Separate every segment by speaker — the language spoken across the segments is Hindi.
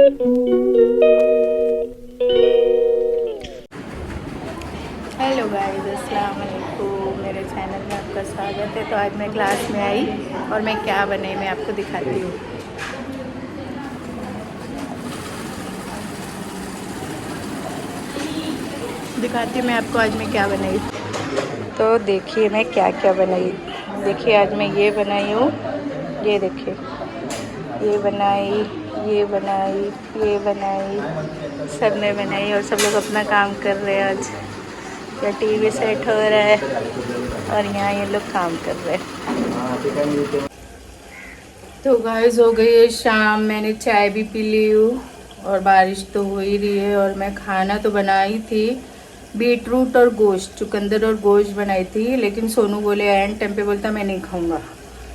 Speaker 1: हेलो गाइस, अस्सलाम वालेकुम। मेरे चैनल में आपका स्वागत है। तो आज मैं क्लास में आई और मैं क्या बनाई मैं आपको दिखाती हूँ। दिखाती हूँ मैं आपको आज मैं क्या बनाई। तो देखिए मैं क्या क्या बनाई। देखिए आज मैं ये बनाई हूँ, ये देखिए, ये बनाई, ये बनाई, ये बनाई, सब ने बनाई और सब लोग अपना काम कर रहे हैं। आज या टीवी सेट हो रहा है और यहाँ ये लोग काम कर रहे हैं। तो गाइस हो गई है शाम, मैंने चाय भी पी ली हूँ और बारिश तो हो ही रही है। और मैं खाना तो बनाई थी, बीटरूट और गोश्त, चुकंदर और गोश्त बनाई थी, लेकिन सोनू बोले एंड टाइम पे बोलता मैं नहीं खाऊंगा,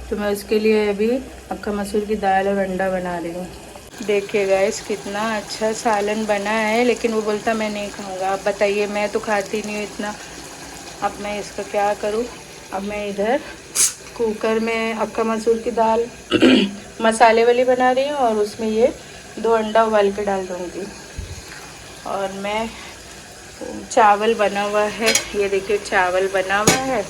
Speaker 1: तो मैं उसके लिए अभी अक्का मसूर की दाल और अंडा बना रही हूँ। देखिए गाइस कितना अच्छा सालन बना है, लेकिन वो बोलता मैं नहीं खाऊंगा। अब बताइए, मैं तो खाती नहीं हूँ इतना, अब मैं इसका क्या करूँ। अब मैं इधर कुकर में अक्का मसूर की दाल मसाले वाली बना रही हूँ और उसमें ये 2 अंडा उबाल के डाल दूँगी। और मैं चावल बना हुआ है, ये देखिए चावल बना हुआ है,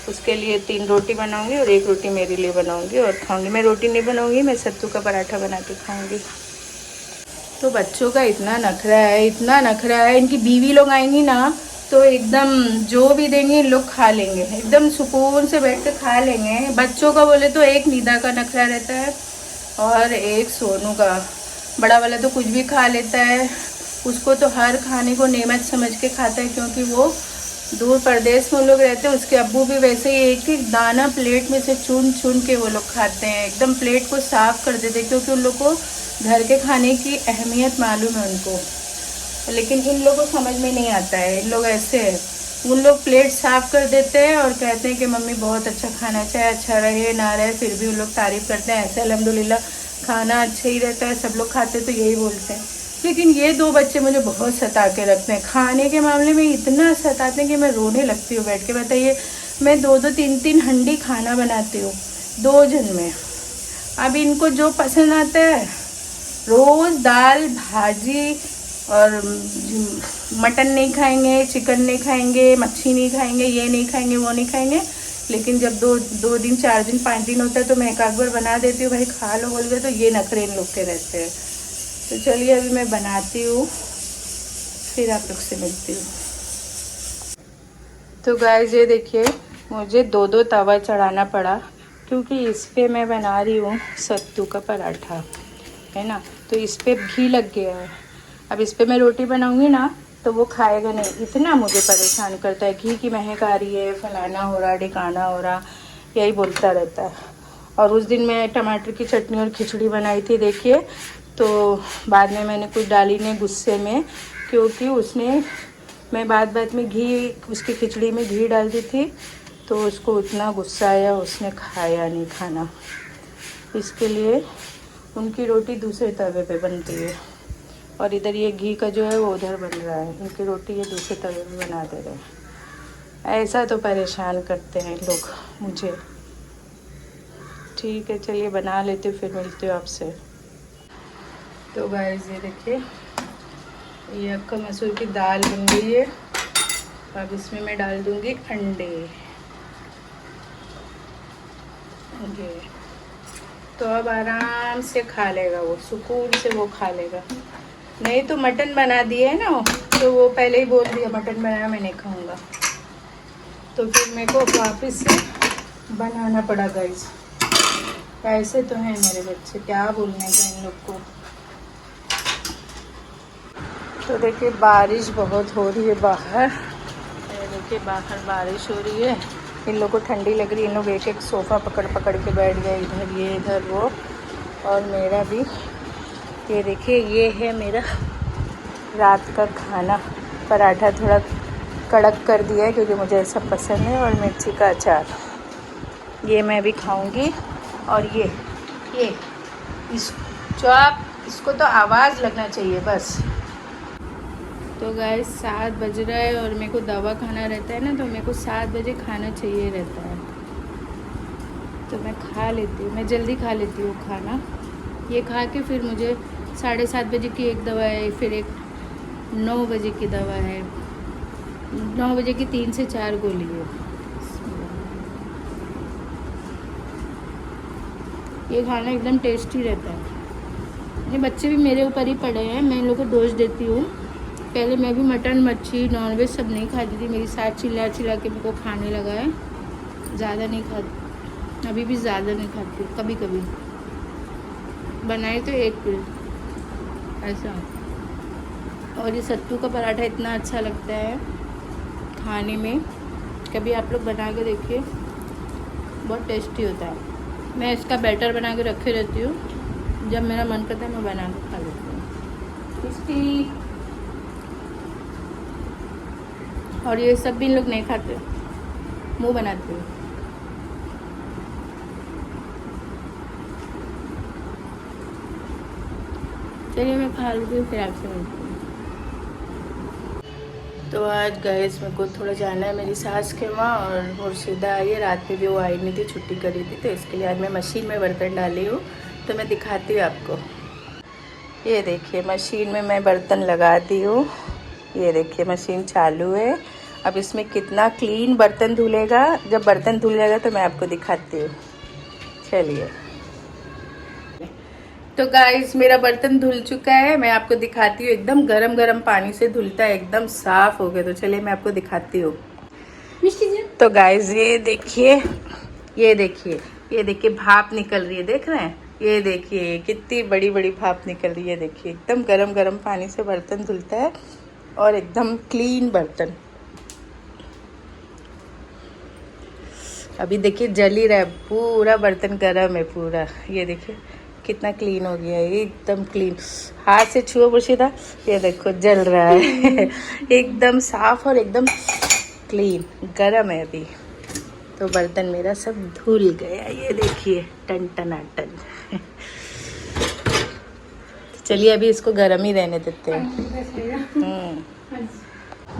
Speaker 1: उसके लिए 3 रोटी बनाऊंगी और 1 रोटी मेरे लिए बनाऊंगी और खाऊंगी। मैं रोटी नहीं बनाऊंगी, मैं सत्तू का पराठा बना के खाऊंगी। तो बच्चों का इतना नखरा है, इतना नखरा है। इनकी बीवी लोग आएंगी ना तो एकदम जो भी देंगे इन लोग खा लेंगे, एकदम सुकून से बैठ के खा लेंगे। बच्चों का बोले तो एक निदा का नखरा रहता है और एक सोनू का। बड़ा वाला तो कुछ भी खा लेता है, उसको तो हर खाने को नेमत समझ के खाता है, क्योंकि वो दूर प्रदेश में लोग रहते हैं। उसके अब्बू भी वैसे ही एक एक दाना प्लेट में से चुन चुन के वो लोग खाते हैं, एकदम प्लेट को साफ कर देते, क्योंकि उन लोग को घर के खाने की अहमियत मालूम है उनको। लेकिन इन लोगों को समझ में नहीं आता है, इन लोग ऐसे है, उन लोग प्लेट साफ कर देते हैं और कहते हैं कि मम्मी बहुत अच्छा खाना, चाहे अच्छा रहे ना रहे फिर भी उन लोग तारीफ़ करते हैं। ऐसे अल्हम्दुलिल्लाह खाना अच्छा ही रहता है, सब लोग खाते तो यही बोलते हैं। लेकिन ये 2 बच्चे मुझे बहुत सता के रखते हैं, खाने के मामले में इतना सताते हैं कि मैं रोने लगती हूँ बैठ के। बताइए, मैं 2-2 3-3 हंडी खाना बनाती हूँ 2 जन में। अब इनको जो पसंद आता है, रोज़ दाल भाजी और मटन नहीं खाएंगे, चिकन नहीं खाएंगे, मच्छी नहीं खाएंगे, ये नहीं खाएंगे, वो नहीं खाएंगे। लेकिन जब 2 दिन 4 दिन 5 दिन होता है तो मैं एक आध बार बना देती हूँ, भाई खा लो बोल के, तो ये नखरे इन लोग के रहते हैं। तो चलिए अभी मैं बनाती हूँ, फिर आप लोग से मिलती हूँ। तो गाइस ये देखिए, मुझे 2-2 तवा चढ़ाना पड़ा, क्योंकि इस पे मैं बना रही हूँ सत्तू का पराठा, है ना। तो इस पे घी लग गया है। अब इस पे मैं रोटी बनाऊंगी ना तो वो खाएगा नहीं, इतना मुझे परेशान करता है, घी की महक आ रही है, फलाना हो रहा, ढिकाना हो रहा, यही बोलता रहता है। और उस दिन मैं टमाटर की चटनी और खिचड़ी बनाई थी, देखिए, तो बाद में मैंने कुछ डाली नहीं गुस्से में, क्योंकि उसने, मैं बात में घी, उसकी खिचड़ी में घी डाल दी थी, तो उसको इतना गुस्सा आया, उसने खाया नहीं खाना। इसके लिए उनकी रोटी दूसरे तवे पे बनती है और इधर ये घी का जो है वो उधर बन रहा है, उनकी रोटी ये दूसरे तवे पे बना दे रहे हैं। ऐसा तो परेशान करते हैं लोग मुझे। ठीक है चलिए बना लेते हो, फिर मिलती हूँ आपसे। तो गाइस ये देखिए, ये अक्का मसूर की दाल बन गई है। अब इसमें मैं डाल दूँगी अंडे। तो अब आराम से खा लेगा वो, सुकून से वो खा लेगा। नहीं तो मटन बना दिए है ना, तो वो पहले ही बोल दिया मटन बनाया मैं नहीं खाऊंगा, तो फिर मेरे को वापस से बनाना पड़ा गाइस। ऐसे तो हैं मेरे बच्चे, क्या बोलने का इन लोग को। तो देखिए बारिश बहुत हो रही है बाहर, देखिए बाहर बारिश हो रही है। इन लोग को ठंडी लग रही है, इन लोग एक एक सोफ़ा पकड़ पकड़ के बैठ गए, इधर ये इधर वो। और मेरा भी ये देखिए, ये है मेरा रात का खाना। पराठा थोड़ा कड़क कर दिया है क्योंकि मुझे ऐसा पसंद है, और मिर्ची का अचार, ये मैं भी खाऊंगी। और ये इस जो आप, इसको तो आवाज़ लगना चाहिए बस। तो गाइस 7 बज रहा है और मेरे को दवा खाना रहता है ना, तो मेरे को 7 बजे खाना चाहिए रहता है, तो मैं खा लेती हूँ, मैं जल्दी खा लेती हूँ खाना। ये खा के फिर मुझे 7:30 बजे की एक दवा है, फिर एक 9 बजे की दवा है। 9 बजे की 3 से 4 गोली है। ये खाना एकदम टेस्टी रहता है। ये बच्चे भी मेरे ऊपर ही पड़े हैं, मैं इन लोगों को दोष देती हूँ। पहले मैं भी मटन मच्छी नॉनवेज सब नहीं खाती थी, मेरी साथ चिल्ला चिल्ला के मेरे को खाने लगा है। ज़्यादा नहीं खाती, अभी भी ज़्यादा नहीं खाती, कभी कभी बनाए तो एक प्लेट ऐसा। और ये सत्तू का पराठा इतना अच्छा लगता है खाने में, कभी आप लोग बना के देखिए, बहुत टेस्टी होता है। मैं इसका बैटर बना के रखे रहती हूँ, जब मेरा मन करता है मैं बना के खा लेती हूँ। टेस्टी। और ये सब भी इन लोग नहीं खाते, मुँह बनाते हैं। चलिए मैं खा लेती हूँ, फिर आपसे मिलती हूँ। तो आज गैस मेरे को थोड़ा जाना है मेरी सास के वहाँ, और मुर्शिदा आई है। रात में भी वो आई नहीं थी, छुट्टी करी थी, तो इसके लिए आज मैं मशीन में बर्तन डाली हूँ। तो मैं दिखाती हूँ आपको। ये देखिए मशीन में मैं बर्तन लगा दी हूँ। ये देखिए मशीन चालू है। अब इसमें कितना क्लीन बर्तन धुलेगा, जब बर्तन धुल जाएगा तो मैं आपको दिखाती हूँ। चलिए। तो गाइस मेरा बर्तन धुल चुका है, मैं आपको दिखाती हूँ। एकदम गरम गरम पानी से धुलता है, एकदम साफ हो गया। तो चलिए मैं आपको दिखाती हूँ। तो गाइस ये देखिए, ये देखिए, ये देखिए भाप निकल रही है, देख रहे हैं? ये देखिए कितनी बड़ी बड़ी भाप निकल रही है। देखिए एकदम गरम गरम पानी से बर्तन धुलता है, और एकदम क्लीन बर्तन। अभी देखिए जल ही रहा है, पूरा बर्तन गरम है पूरा। ये देखिए कितना क्लीन हो गया है, एकदम क्लीन। हाथ से छुओ मुर्शिदा, ये देखो जल रहा है। एकदम साफ और एकदम क्लीन, गरम है अभी। तो बर्तन मेरा सब धुल गया, ये देखिए टन टनाटन। चलिए अभी इसको गरम ही रहने देते हैं।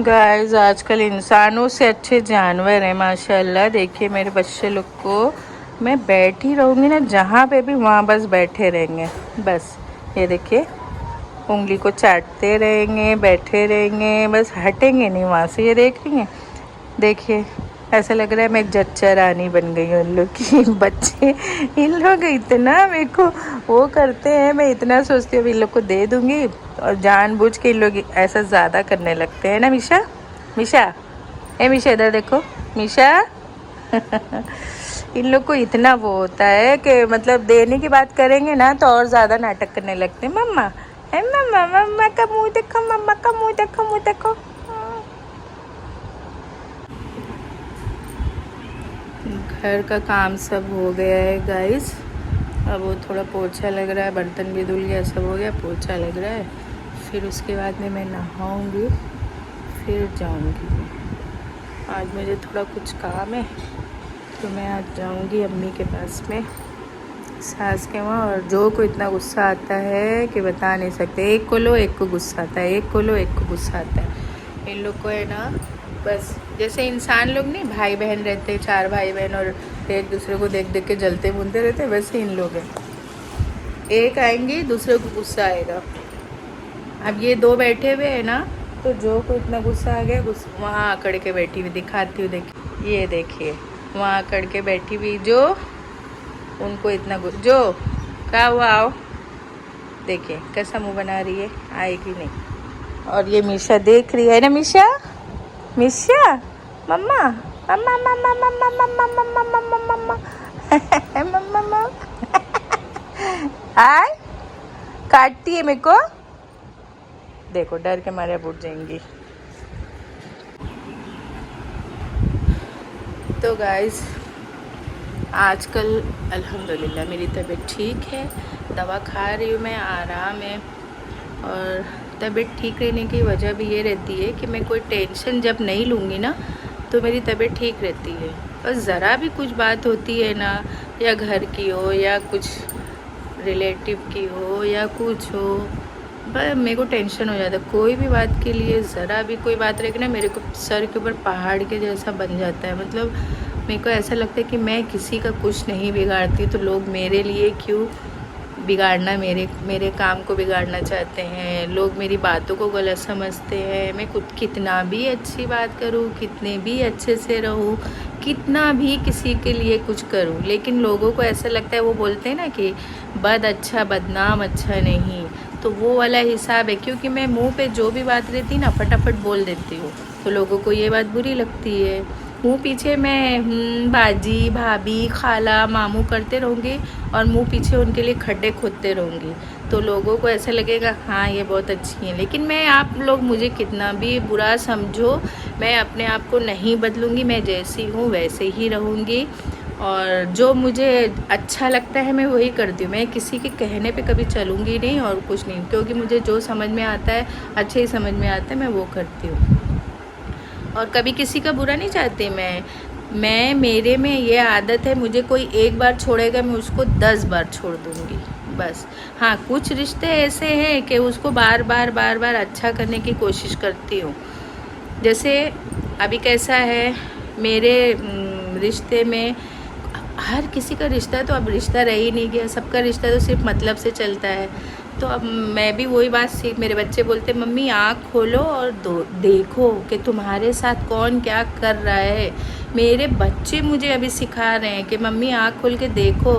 Speaker 1: गाइस आजकल इंसानों से अच्छे जानवर हैं माशाल्लाह। देखिए मेरे बच्चे लोग को, मैं बैठी रहूँगी ना जहाँ पे भी, वहाँ बस बैठे रहेंगे बस। ये देखिए उंगली को चाटते रहेंगे, बैठे रहेंगे, बस हटेंगे नहीं वहाँ से। ये देख रही हैं, देखिए ऐसा लग रहा है मैं जच्चा रानी बन गई हूँ। इन लोग की बच्चे, इन लोग इतना मेरे को वो करते हैं, मैं इतना सोचती हूँ इन लोग को दे दूँगी, और जानबूझ के इन लोग ऐसा ज़्यादा करने लगते हैं ना। मिशा, मिशा, ए मिशा इधर देखो, मिशा। इन लोग को इतना वो होता है कि मतलब देने की बात करेंगे ना तो और ज़्यादा नाटक करने लगते हैं। मम्मा, ए मम्मा, मम्मा का मुँह देखो, मम्मा का मुँह देखो, मुँह देखो। घर का काम सब हो गया है गाइस। अब वो थोड़ा पोछा लग रहा है, बर्तन भी धुल गया, सब हो गया, पोछा लग रहा है। फिर उसके बाद में मैं नहाऊंगी, फिर जाऊंगी। आज मुझे थोड़ा कुछ काम है, तो मैं आज जाऊंगी अम्मी के पास में, सास के वहाँ। और जो को इतना गुस्सा आता है कि बता नहीं सकते। एक को लो एक को गुस्सा आता है, एक को लो एक को गुस्सा आता है। इन लोग को है ना, बस जैसे इंसान लोग नहीं भाई बहन रहते हैं, 4 भाई बहन, और एक दूसरे को देख देख के जलते बुनते रहते हैं, वैसे इन लोग हैं। एक आएंगे दूसरे को गुस्सा आएगा। अब ये 2 बैठे हुए हैं ना, तो जो को इतना गुस्सा आ गया, वहाँ अकड़ के बैठी हुई, दिखाती हूँ। देखिए ये देखिए वहाँ अकड़ के बैठी हुई, जो उनको इतना जो क्या हुआ, आओ देखिए कैसा मुंह बना रही है, आएगी नहीं। और ये मीशा देख रही है ना, मीशा, मिशा, मम्मा, मम्मा, मम्मा, मम्मा, मम्मा, मम्मा, मम्मा, मम्मा, मम्मा, मम्मा, हाय, काटती है मेरे को। देखो डर के मारे अब उठ जाएंगी। तो गाइस आजकल अल्हम्दुलिल्लाह मेरी तबीयत ठीक है, दवा खा रही हूँ मैं, आराम है। और तबीयत ठीक रहने की वजह भी ये रहती है कि मैं कोई टेंशन जब नहीं लूँगी ना तो मेरी तबीयत ठीक रहती है। बस ज़रा भी कुछ बात होती है ना, या घर की हो या कुछ रिलेटिव की हो या कुछ हो, बस मेरे को टेंशन हो जाता है। कोई भी बात के लिए ज़रा भी कोई बात रहेगी ना, मेरे को सर के ऊपर पहाड़ के जैसा बन जाता है। मतलब मेरे को ऐसा लगता है कि मैं किसी का कुछ नहीं बिगाड़ती, तो लोग मेरे लिए क्यों बिगाड़ना, मेरे मेरे काम को बिगाड़ना चाहते हैं लोग, मेरी बातों को गलत समझते हैं। मैं कुछ कितना भी अच्छी बात करूं, कितने भी अच्छे से रहूं, कितना भी किसी के लिए कुछ करूं, लेकिन लोगों को ऐसा लगता है, वो बोलते हैं ना कि बद अच्छा बदनाम अच्छा नहीं, तो वो वाला हिसाब है। क्योंकि मैं मुंह पे जो भी बात रहती ना फटाफट बोल देती हूँ, तो लोगों को ये बात बुरी लगती है। मुंह पीछे मैं बाजी भाभी खाला मामू करते रहूँगी और मुंह पीछे उनके लिए खड्डे खोदते रहूँगी, तो लोगों को ऐसा लगेगा हाँ ये बहुत अच्छी हैं। लेकिन मैं, आप लोग मुझे कितना भी बुरा समझो, मैं अपने आप को नहीं बदलूँगी, मैं जैसी हूँ वैसे ही रहूँगी। और जो मुझे अच्छा लगता है मैं वही करती हूँ, मैं किसी के कहने पे कभी चलूँगी नहीं और कुछ नहीं, क्योंकि मुझे जो समझ में आता है, अच्छे ही समझ में आता है, मैं वो करती हूँ और कभी किसी का बुरा नहीं चाहती। मैं मेरे में ये आदत है, मुझे कोई एक बार छोड़ेगा मैं उसको 10 बार छोड़ दूँगी बस। हाँ, कुछ रिश्ते ऐसे हैं कि उसको बार बार अच्छा करने की कोशिश करती हूँ। जैसे अभी कैसा है मेरे रिश्ते में, हर किसी का रिश्ता तो अब रिश्ता रह ही नहीं गया, सबका रिश्ता तो सिर्फ मतलब से चलता है। तो अब मैं भी वही बात सीख, मेरे बच्चे बोलते मम्मी आँख खोलो और देखो कि तुम्हारे साथ कौन क्या कर रहा है। मेरे बच्चे मुझे अभी सिखा रहे हैं कि मम्मी आँख खोल के देखो,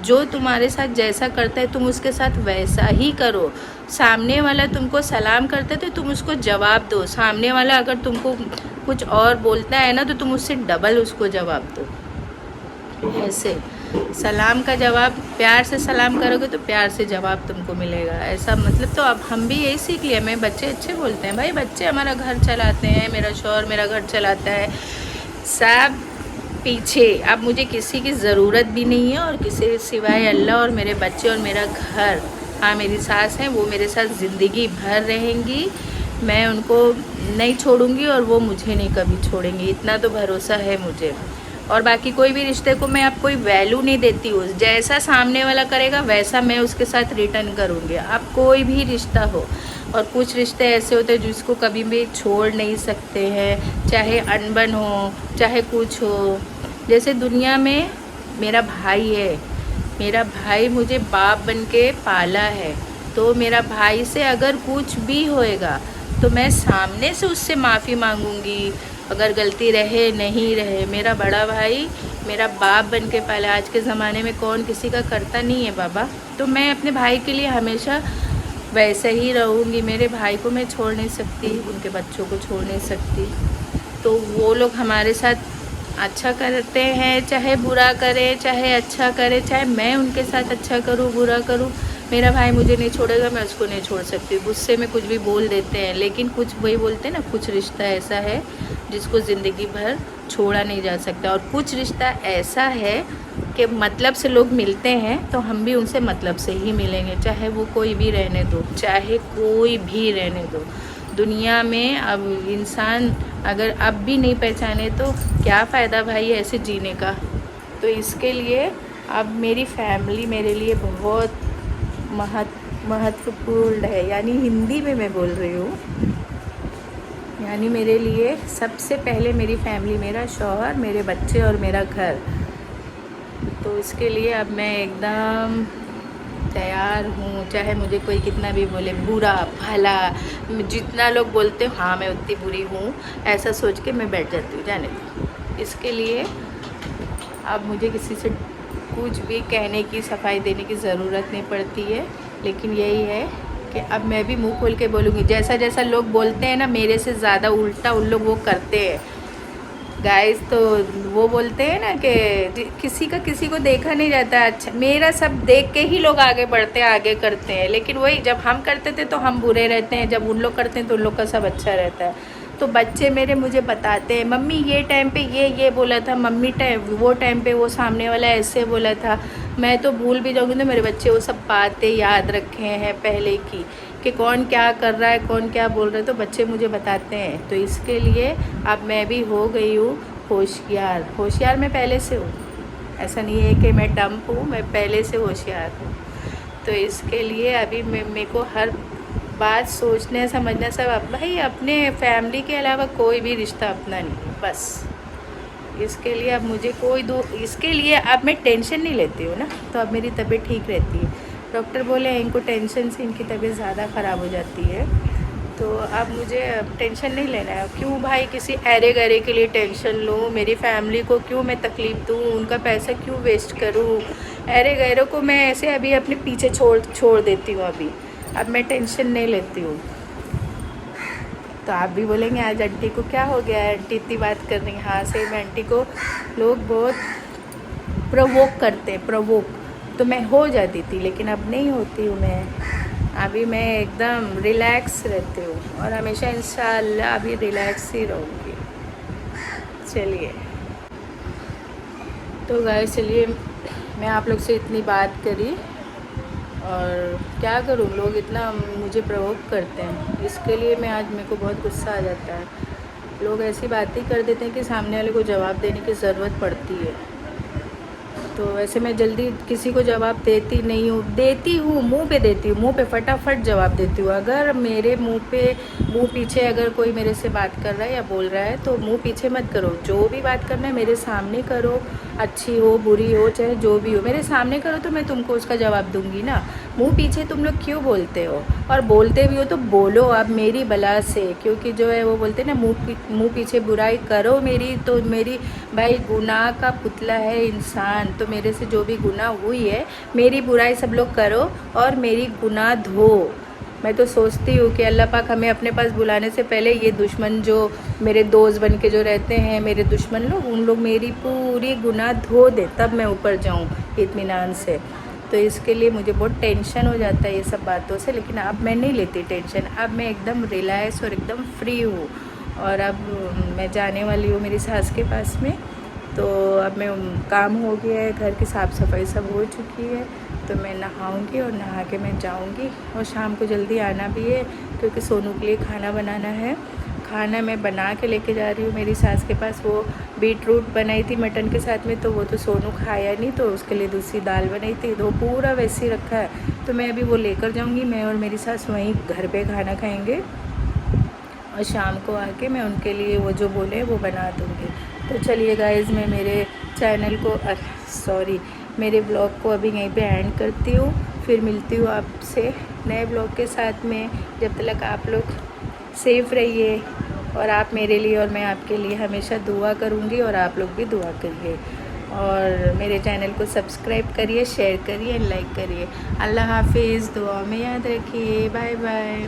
Speaker 1: जो तुम्हारे साथ जैसा करता है तुम उसके साथ वैसा ही करो। सामने वाला तुमको सलाम करता है तो तुम उसको जवाब दो, सामने वाला अगर तुमको कुछ और बोलता है ना तो तुम उससे डबल उसको जवाब दो। ऐसे सलाम का जवाब, प्यार से सलाम करोगे तो प्यार से जवाब तुमको मिलेगा, ऐसा मतलब। तो अब हम भी यही सीख लिया। मैं, बच्चे अच्छे बोलते हैं भाई, बच्चे हमारा घर चलाते हैं, मेरा शौहर मेरा घर चलाता है, सब पीछे। अब मुझे किसी की ज़रूरत भी नहीं है और किसी सिवाय अल्लाह और मेरे बच्चे और मेरा घर। हाँ, मेरी सास हैं, वो मेरे साथ ज़िंदगी भर रहेंगी, मैं उनको नहीं छोड़ूंगी और वो मुझे नहीं कभी छोड़ेंगी, इतना तो भरोसा है मुझे। और बाकी कोई भी रिश्ते को मैं अब कोई वैल्यू नहीं देती हूँ, जैसा सामने वाला करेगा वैसा मैं उसके साथ रिटर्न करूँगी, अब कोई भी रिश्ता हो। और कुछ रिश्ते ऐसे होते हैं जिसको कभी भी छोड़ नहीं सकते हैं, चाहे अनबन हो चाहे कुछ हो। जैसे दुनिया में मेरा भाई है, मेरा भाई मुझे बाप बन के पाला है, तो मेरा भाई से अगर कुछ भी होएगा तो मैं सामने से उससे माफ़ी मांगूंगी, अगर गलती रहे नहीं रहे। मेरा बड़ा भाई मेरा बाप बन के पाला, आज के ज़माने में कौन किसी का करता नहीं है बाबा, तो मैं अपने भाई के लिए हमेशा वैसे ही रहूँगी। मेरे भाई को मैं छोड़ नहीं सकती, उनके बच्चों को छोड़ नहीं सकती। तो वो लोग हमारे साथ अच्छा करते हैं, चाहे बुरा करे चाहे अच्छा करे, चाहे मैं उनके साथ अच्छा करूँ बुरा करूँ, मेरा भाई मुझे नहीं छोड़ेगा, मैं उसको नहीं छोड़ सकती। गुस्से में कुछ भी बोल देते हैं, लेकिन कुछ वही बोलते हैं ना, कुछ रिश्ता ऐसा है जिसको ज़िंदगी भर छोड़ा नहीं जा सकता। और कुछ रिश्ता ऐसा है कि मतलब से लोग मिलते हैं तो हम भी उनसे मतलब से ही मिलेंगे, चाहे वो कोई भी रहने दो, चाहे कोई भी रहने दो। दुनिया में अब इंसान अगर अब भी नहीं पहचाने तो क्या फ़ायदा भाई ऐसे जीने का। तो इसके लिए अब मेरी फैमिली मेरे लिए बहुत महत्वपूर्ण है, यानी हिंदी में मैं बोल रही हूँ, यानी मेरे लिए सबसे पहले मेरी फैमिली, मेरा शौहर, मेरे बच्चे और मेरा घर। तो इसके लिए अब मैं एकदम तैयार हूँ, चाहे मुझे कोई कितना भी बोले, बुरा भला, जितना लोग बोलते हैं हाँ मैं उतनी बुरी हूँ, ऐसा सोच के मैं बैठ जाती हूँ, जाने दो। इसके लिए अब मुझे किसी से कुछ भी कहने की, सफाई देने की ज़रूरत नहीं पड़ती है। लेकिन यही है कि अब मैं भी मुंह खोल के बोलूँगी, जैसा जैसा लोग बोलते हैं ना, मेरे से ज़्यादा उल्टा उन लोग वो करते हैं गाइस। तो वो बोलते हैं ना कि किसी का किसी को देखा नहीं जाता। अच्छा, मेरा सब देख के ही लोग आगे बढ़ते हैं, आगे करते हैं, लेकिन वही जब हम करते थे तो हम बुरे रहते हैं, जब उन लोग करते हैं तो उन लोग का सब अच्छा रहता है। तो बच्चे मेरे मुझे बताते हैं मम्मी ये टाइम पे ये बोला था, मम्मी वो टाइम पे वो सामने वाला ऐसे बोला था। मैं तो भूल भी जाऊँगी तो मेरे बच्चे वो सब बातें याद रखे हैं पहले की, कि कौन क्या कर रहा है, कौन क्या बोल रहा है, तो बच्चे मुझे बताते हैं। तो इसके लिए अब मैं भी हो गई हूँ होशियार। होशियार मैं पहले से हूँ, ऐसा नहीं है कि मैं डम्प हूँ, मैं पहले से होशियार हूँ। तो इसके लिए अभी मेरे को हर बात सोचने समझना सब भाई, अपने फैमिली के अलावा कोई भी रिश्ता अपना नहीं, बस। इसके लिए अब मुझे इसके लिए अब मैं टेंशन नहीं लेती हूँ ना, तो अब मेरी तबीयत ठीक रहती है। डॉक्टर बोले इनको टेंशन से इनकी तबीयत ज़्यादा ख़राब हो जाती है, तो अब मुझे टेंशन नहीं लेना है। क्यों भाई किसी अरे गरे के लिए टेंशन लूँ, मेरी फैमिली को क्यों मैं तकलीफ़ दूँ, उनका पैसा क्यों वेस्ट करूँ। अरे गैरों को मैं ऐसे अभी अपने पीछे छोड़ देती हूँ। अभी अब मैं टेंशन नहीं लेती हूँ। तो आप भी बोलेंगे आज आंटी को क्या हो गया है, आंटी इतनी बात कर रही हैं। हाँ सही में आंटी को लोग बहुत प्रोवोक करते हैं, प्रोवोक तो मैं हो जाती थी, लेकिन अब नहीं होती हूँ मैं। अभी मैं एकदम रिलैक्स रहती हूँ और हमेशा इंशाल्लाह अभी रिलैक्स ही रहूँगी। चलिए तो गाइस, चलिए मैं आप लोग से इतनी बात करी और क्या करूँ, लोग इतना मुझे प्रोवोक करते हैं, इसके लिए मैं आज मेरे को बहुत गुस्सा आ जाता है। लोग ऐसी बातें कर देते हैं कि सामने वाले को जवाब देने की ज़रूरत पड़ती है। तो वैसे मैं जल्दी किसी को जवाब देती नहीं हूँ, देती हूँ मुंह पे देती हूँ, मुंह पे फटाफट जवाब देती हूँ। अगर मेरे मुंह पीछे अगर कोई मेरे से बात कर रहा है या बोल रहा है तो मुंह पीछे मत करो। जो भी बात करना है मेरे सामने करो, अच्छी हो बुरी हो चाहे जो भी हो, मेरे सामने करो तो मैं तुमको उसका जवाब दूंगी ना। मुंह पीछे तुम लोग क्यों बोलते हो, और बोलते भी हो तो बोलो अब मेरी बला से, क्योंकि जो है वो बोलते हैं ना मुंह पीछे बुराई करो मेरी, तो मेरी भाई गुनाह का पुतला है इंसान, तो मेरे से जो भी गुनाह हुई है मेरी बुराई सब लोग करो और मेरी गुनाह धो। मैं तो सोचती हूँ कि अल्लाह पाक हमें अपने पास बुलाने से पहले ये दुश्मन जो मेरे दोस्त बन के जो रहते हैं, मेरे दुश्मन लोग, उन लोग मेरी पूरी गुनाह धो दे, तब मैं ऊपर जाऊँ इत्मीनान से। तो इसके लिए मुझे बहुत टेंशन हो जाता है ये सब बातों से, लेकिन अब मैं नहीं लेती टेंशन। अब मैं एकदम रिलैक्स और एकदम फ्री हूँ। और अब मैं जाने वाली हूँ मेरी सास के पास में, तो अब मैं काम हो गया है, घर की साफ़ सफाई सब हो चुकी है, तो मैं नहाऊंगी और नहा के मैं जाऊंगी। और शाम को जल्दी आना भी है क्योंकि सोनू के लिए खाना बनाना है। खाना मैं बना के लेके जा रही हूँ मेरी सास के पास। वो बीट रूट बनाई थी मटन के साथ में, तो वो तो सोनू खाया नहीं, तो उसके लिए दूसरी दाल बनाई थी, तो पूरा वैसे ही रखा है। तो मैं अभी वो लेकर जाऊँगी, मैं और मेरी सास वहीं घर पे खाना खाएँगे और शाम को आके मैं उनके लिए वो जो बोले वो बना दूँगी। तो चलिए गाइज़, मैं मेरे चैनल को मेरे ब्लॉग को अभी यहीं पे एंड करती हूँ। फिर मिलती हूँ आपसे नए ब्लॉग के साथ में। जब तक आप लोग सेफ रहिए और आप मेरे लिए और मैं आपके लिए हमेशा दुआ करूँगी, और आप लोग भी दुआ करिए और मेरे चैनल को सब्सक्राइब करिए, शेयर करिए, लाइक करिए। अल्लाह हाफिज़, दुआ में याद रखिए, बाय बाय।